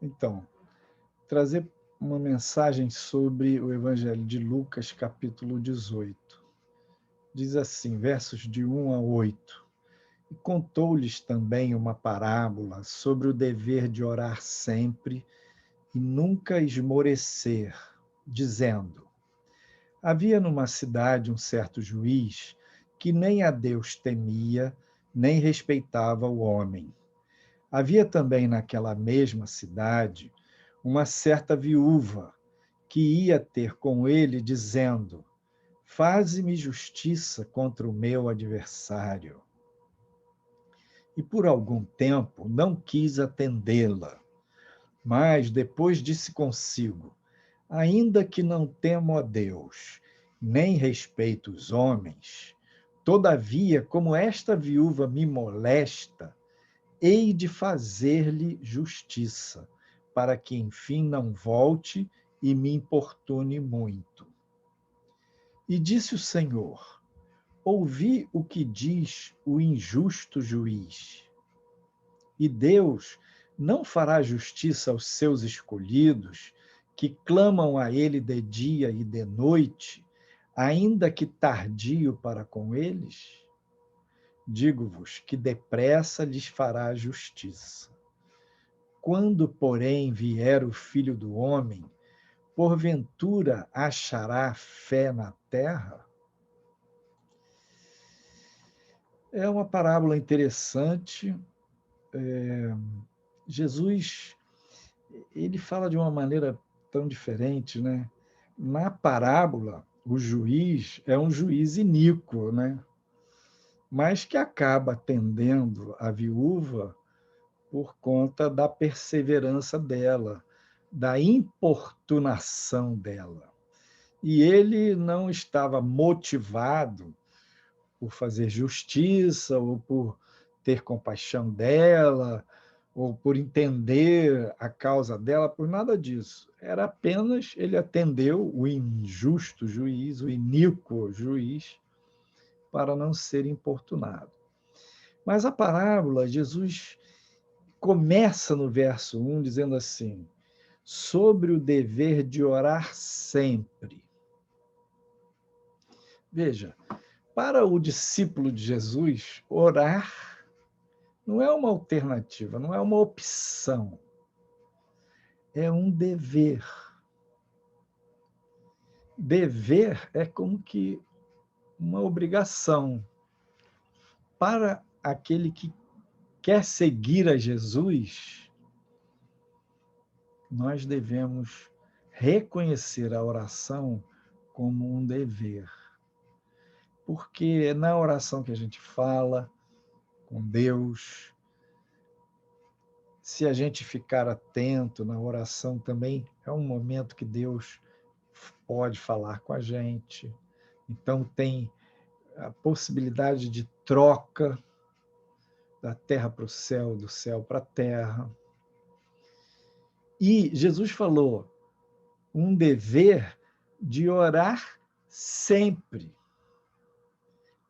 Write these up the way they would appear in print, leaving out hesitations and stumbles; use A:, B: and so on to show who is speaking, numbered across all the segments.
A: Então, trazer uma mensagem sobre o Evangelho de Lucas, capítulo 18. Diz assim, versos de 1 a 8. E contou-lhes também uma parábola sobre o dever de orar sempre e nunca esmorecer, dizendo: havia numa cidade um certo juiz que nem a Deus temia, nem respeitava o homem. Havia também naquela mesma cidade uma certa viúva que ia ter com ele, dizendo: faze-me justiça contra o meu adversário. E por algum tempo não quis atendê-la, mas depois disse consigo: ainda que não temo a Deus, nem respeito os homens, todavia, como esta viúva me molesta, hei de fazer-lhe justiça, para que enfim não volte e me importune muito. E disse o Senhor: ouvi o que diz o injusto juiz. E Deus não fará justiça aos seus escolhidos, que clamam a ele de dia e de noite, ainda que tardio para com eles? Digo-vos que depressa lhes fará justiça. Quando, porém, vier o Filho do Homem, porventura achará fé na terra? É uma parábola interessante. Jesus, ele fala de uma maneira tão diferente, né? Na parábola, o juiz é um juiz iníquo, né? Mas que acaba atendendo a viúva por conta da perseverança dela, da importunação dela. E ele não estava motivado por fazer justiça ou por ter compaixão dela ou por entender a causa dela, por nada disso. Era apenas ele atendeu o injusto juiz, o iníquo juiz, para não ser importunado. Mas a parábola, Jesus começa no verso 1 dizendo assim: sobre o dever de orar sempre. Veja, para o discípulo de Jesus, orar não é uma alternativa, não é uma opção, é um dever. Dever é como que uma obrigação. Para aquele que quer seguir a Jesus, nós devemos reconhecer a oração como um dever. Porque é na oração que a gente fala com Deus. Se a gente ficar atento na oração também, é um momento que Deus pode falar com a gente. Então, tem a possibilidade de troca da terra para o céu, do céu para a terra. E Jesus falou um dever de orar sempre.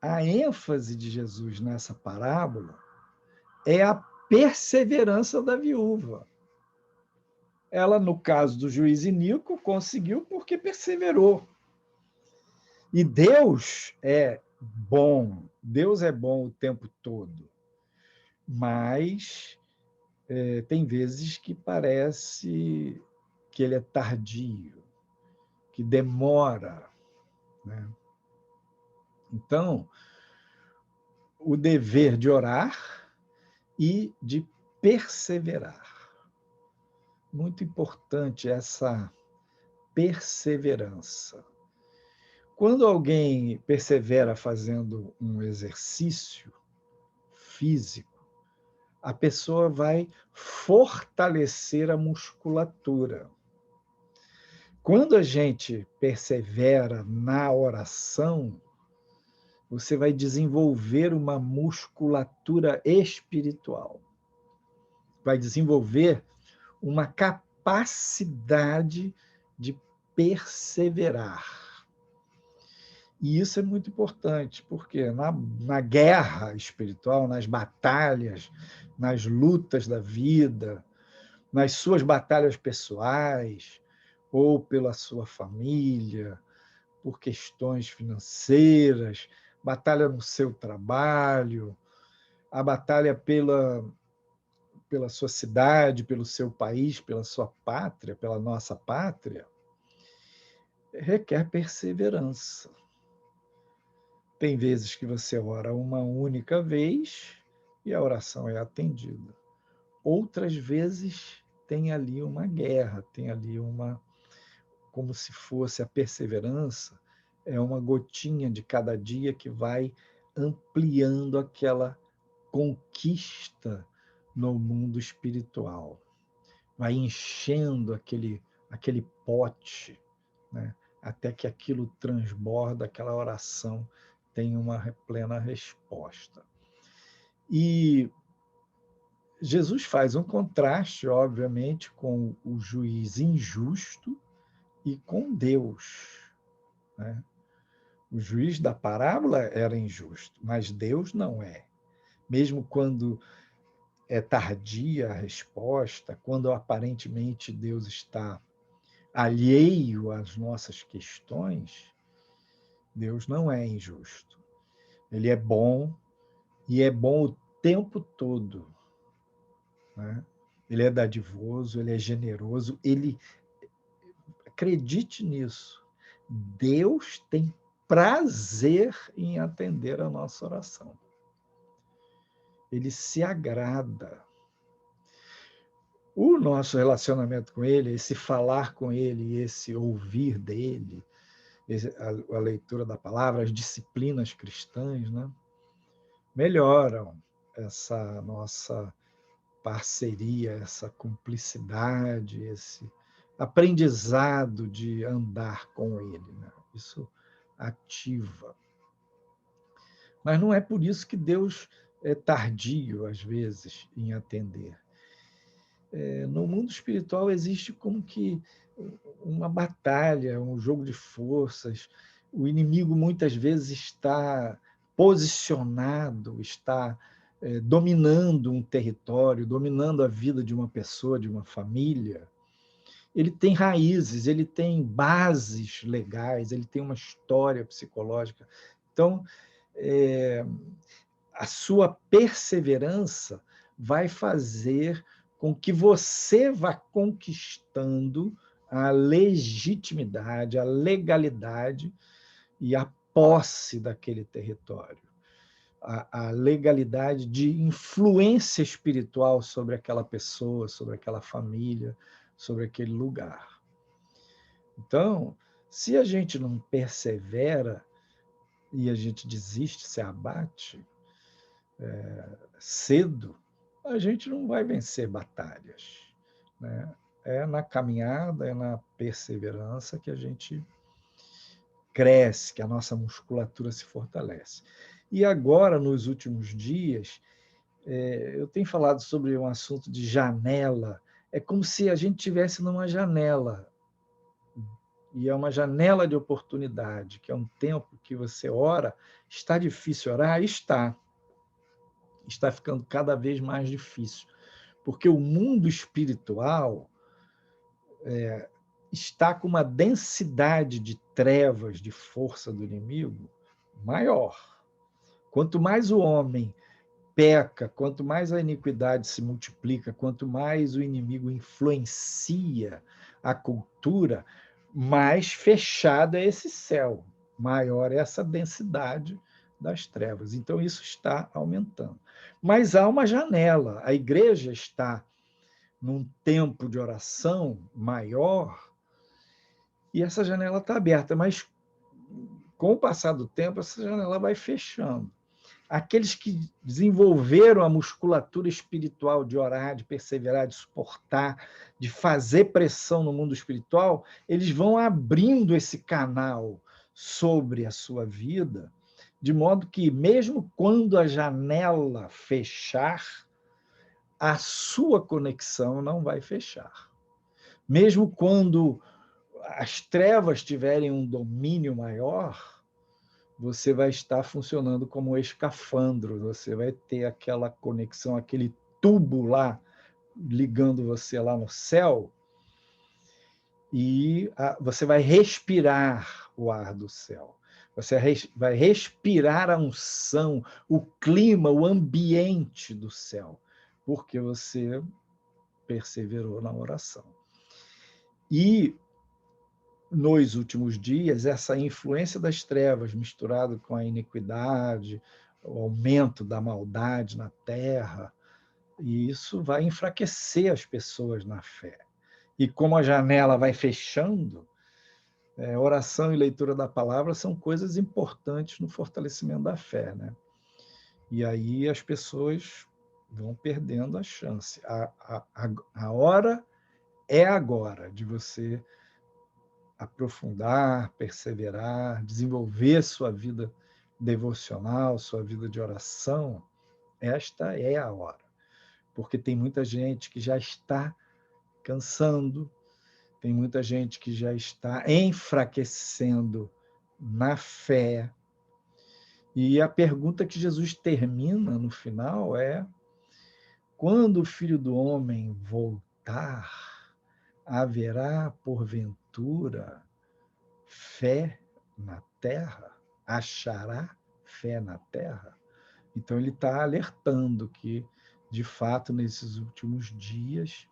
A: A ênfase de Jesus nessa parábola é a perseverança da viúva. Ela, no caso do juiz iníquo, conseguiu porque perseverou. E Deus é bom o tempo todo, mas tem vezes que parece que ele é tardio, que demora, né? Então, o dever de orar e de perseverar. Muito importante essa perseverança. Quando alguém persevera fazendo um exercício físico, a pessoa vai fortalecer a musculatura. Quando a gente persevera na oração, você vai desenvolver uma musculatura espiritual. Vai desenvolver uma capacidade de perseverar. E isso é muito importante, porque na guerra espiritual, nas batalhas, nas lutas da vida, nas suas batalhas pessoais, ou pela sua família, por questões financeiras, batalha no seu trabalho, a batalha pela sua cidade, pelo seu país, pela sua pátria, pela nossa pátria, requer perseverança. Tem vezes que você ora uma única vez e a oração é atendida. Outras vezes tem ali uma guerra, tem ali como se fosse a perseverança, é uma gotinha de cada dia que vai ampliando aquela conquista no mundo espiritual. Vai enchendo aquele pote, né? Até que aquilo transborda, aquela oração tem uma plena resposta. E Jesus faz um contraste, obviamente, com o juiz injusto e com Deus, né? O juiz da parábola era injusto, mas Deus não é. Mesmo quando é tardia a resposta, quando aparentemente Deus está alheio às nossas questões, Deus não é injusto. Ele é bom, e é bom o tempo todo, né? Ele é dadivoso, ele é generoso, acredite nisso, Deus tem prazer em atender a nossa oração. Ele se agrada. O nosso relacionamento com ele, esse falar com ele, esse ouvir dele, a leitura da palavra, as disciplinas cristãs, né, melhoram essa nossa parceria, essa cumplicidade, esse aprendizado de andar com ele, né? Isso ativa. Mas não é por isso que Deus é tardio, às vezes, em atender. No mundo espiritual existe como que uma batalha, um jogo de forças. O inimigo muitas vezes está posicionado, está dominando um território, dominando a vida de uma pessoa, de uma família. Ele tem raízes, ele tem bases legais, ele tem uma história psicológica. Então, a sua perseverança vai fazer com que você vá conquistando a legitimidade, a legalidade e a posse daquele território. A legalidade de influência espiritual sobre aquela pessoa, sobre aquela família, sobre aquele lugar. Então, se a gente não persevera e a gente desiste, se abate cedo, a gente não vai vencer batalhas, né? É na caminhada, é na perseverança que a gente cresce, que a nossa musculatura se fortalece. E agora, nos últimos dias, eu tenho falado sobre um assunto de janela. É como se a gente estivesse numa janela, e é uma janela de oportunidade, que é um tempo que você ora. Está difícil orar? Está ficando cada vez mais difícil, porque o mundo espiritual está com uma densidade de trevas, de força do inimigo maior. Quanto mais o homem peca, quanto mais a iniquidade se multiplica, quanto mais o inimigo influencia a cultura, mais fechado é esse céu, maior é essa densidade das trevas. Então, isso está aumentando. Mas há uma janela, a igreja está num tempo de oração maior, e essa janela está aberta, mas com o passar do tempo, essa janela vai fechando. Aqueles que desenvolveram a musculatura espiritual de orar, de perseverar, de suportar, de fazer pressão no mundo espiritual, eles vão abrindo esse canal sobre a sua vida, de modo que, mesmo quando a janela fechar, a sua conexão não vai fechar. Mesmo quando as trevas tiverem um domínio maior, você vai estar funcionando como um escafandro, você vai ter aquela conexão, aquele tubo lá ligando você lá no céu, e você vai respirar o ar do céu. Você vai respirar a unção, o clima, o ambiente do céu, porque você perseverou na oração. E nos últimos dias, essa influência das trevas misturada com a iniquidade, o aumento da maldade na terra, e isso vai enfraquecer as pessoas na fé. E como a janela vai fechando, oração e leitura da palavra são coisas importantes no fortalecimento da fé, né? E aí as pessoas vão perdendo a chance. A hora é agora de você aprofundar, perseverar, desenvolver sua vida devocional, sua vida de oração. Esta é a hora. Porque tem muita gente que já está cansando, tem muita gente que já está enfraquecendo na fé. E a pergunta que Jesus termina no final é: quando o Filho do Homem voltar, haverá porventura fé na terra? Achará fé na terra? Então ele está alertando que, de fato, nesses últimos dias,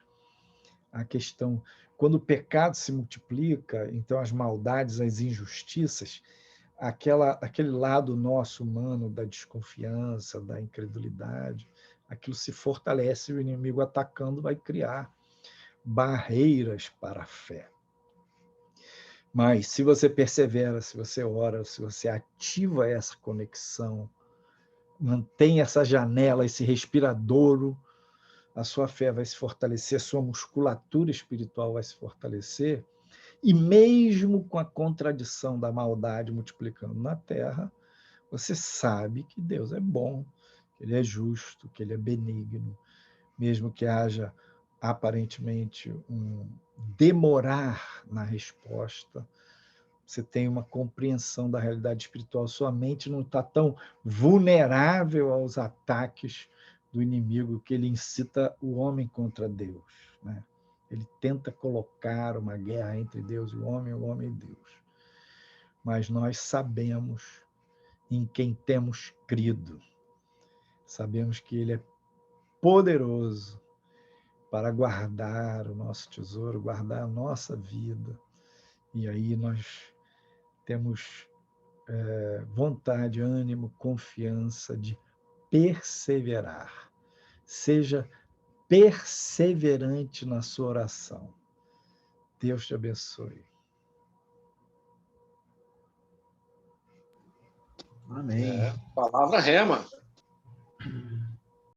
A: a questão, quando o pecado se multiplica, então as maldades, as injustiças, aquele lado nosso humano da desconfiança, da incredulidade, aquilo se fortalece e o inimigo atacando vai criar barreiras para a fé. Mas se você persevera, se você ora, se você ativa essa conexão, mantém essa janela, esse respiradouro, a sua fé vai se fortalecer, a sua musculatura espiritual vai se fortalecer, e mesmo com a contradição da maldade multiplicando na terra, você sabe que Deus é bom, que Ele é justo, que Ele é benigno, mesmo que haja aparentemente um demorar na resposta, você tem uma compreensão da realidade espiritual, sua mente não está tão vulnerável aos ataques do inimigo que ele incita o homem contra Deus, né? Ele tenta colocar uma guerra entre Deus e o homem e Deus. Mas nós sabemos em quem temos crido. Sabemos que Ele é poderoso para guardar o nosso tesouro, guardar a nossa vida. E aí nós temos vontade, ânimo, confiança de perseverar. Seja perseverante na sua oração. Deus te abençoe.
B: Amém. Palavra rema.